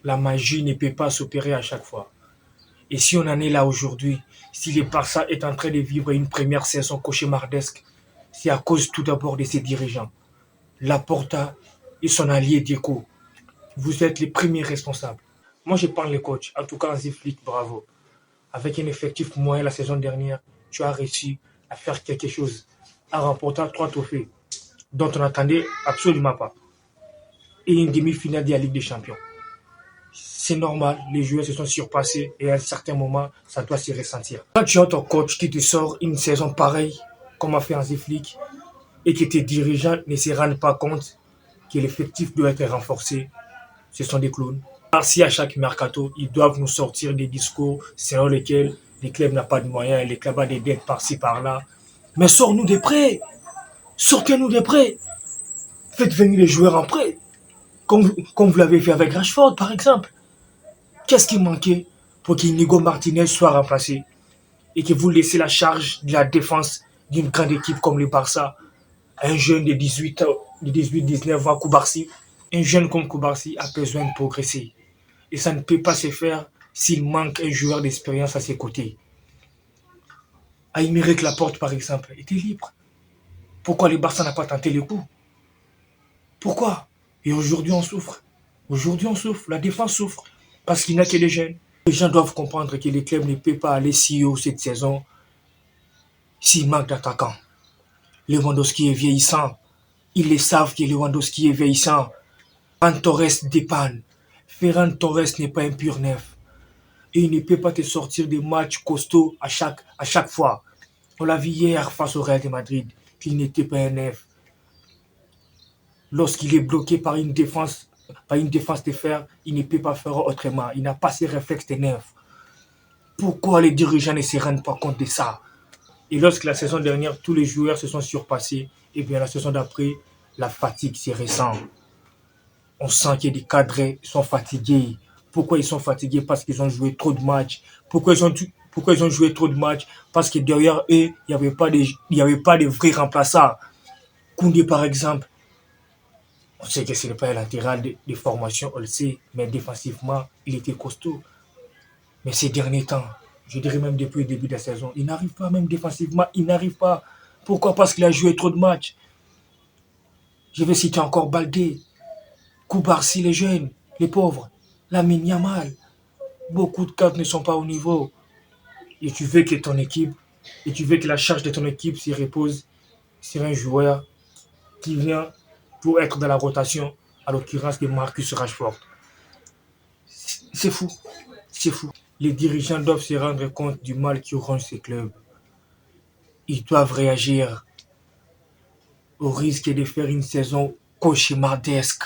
la magie ne peut pas s'opérer à chaque fois. Et si on en est là aujourd'hui, si le Barça est en train de vivre une première saison cauchemardesque, c'est à cause tout d'abord de ses dirigeants. Laporta et son allié Deco. Vous êtes les premiers responsables. Moi, je parle les coachs. En tout cas, Hansi Flick, bravo. Avec un effectif moyen la saison dernière, tu as réussi à faire quelque chose, à remporter 3 trophées dont on n'attendait absolument pas. Et une demi-finale de la Ligue des Champions. C'est normal, les joueurs se sont surpassés et à un certain moment, ça doit se ressentir. Quand tu as ton coach qui te sort une saison pareille, comme a fait Hansi Flick, et que tes dirigeants ne se rendent pas compte que l'effectif doit être renforcé, ce sont des clowns. Si à chaque mercato, ils doivent nous sortir des discours selon lesquels les clubs n'ont pas de moyens et les clubs ont des dettes par-ci par-là. Mais sors-nous des prêts. Sortez-nous des prêts. Faites venir les joueurs en prêt. Comme vous l'avez fait avec Rashford, par exemple. Qu'est-ce qui manquait pour qu'Inigo Martinez soit remplacé et que vous laissez la charge de la défense d'une grande équipe comme le Barça à un jeune de 18-19 ans, Koubarsi. Un jeune comme Koubarsi a besoin de progresser. Et ça ne peut pas se faire s'il manque un joueur d'expérience à ses côtés. Aymeric Laporte, par exemple, était libre. Pourquoi le Barça n'a pas tenté le coup? Pourquoi? Et aujourd'hui, on souffre. Aujourd'hui, on souffre. La défense souffre. Parce qu'il n'y a que les jeunes. Les gens doivent comprendre que les clubs ne peuvent pas aller si haut cette saison s'il manque d'attaquants. Lewandowski est vieillissant. Ils le savent que Lewandowski est vieillissant. Ferran Torres dépanne. Ferran Torres n'est pas un pur neuf. Et il ne peut pas te sortir des matchs costauds à chaque fois. On l'a vu hier face au Real de Madrid, qu'il n'était pas un neuf. Lorsqu'il est bloqué par une défense de fer, il ne peut pas faire autrement. Il n'a pas ses réflexes de neuf. Pourquoi les dirigeants ne se rendent pas compte de ça? Et lorsque la saison dernière, tous les joueurs se sont surpassés, et bien la saison d'après, la fatigue se ressent. On sent que les cadres sont fatigués. Pourquoi ils sont fatigués? Parce qu'ils ont joué trop de matchs. Pourquoi ils ont joué trop de matchs? Parce que derrière eux, il n'y avait pas de vrais remplaçants. Koundé, par exemple, on sait que ce n'est pas un latéral de formation, on le sait, mais défensivement, il était costaud. Mais ces derniers temps, je dirais même depuis le début de la saison, il n'arrive pas, même défensivement, il n'arrive pas. Pourquoi? Parce qu'il a joué trop de matchs. Je vais citer encore Baldé, Koubarsi, les jeunes, les pauvres, Lamine Yamal. Beaucoup de cadres ne sont pas au niveau. Et tu veux que la charge de ton équipe se repose sur un joueur qui vient pour être dans la rotation, à l'occurrence de Marcus Rashford. C'est fou, c'est fou. Les dirigeants doivent se rendre compte du mal qui ronge ces clubs. Ils doivent réagir au risque de faire une saison cauchemardesque.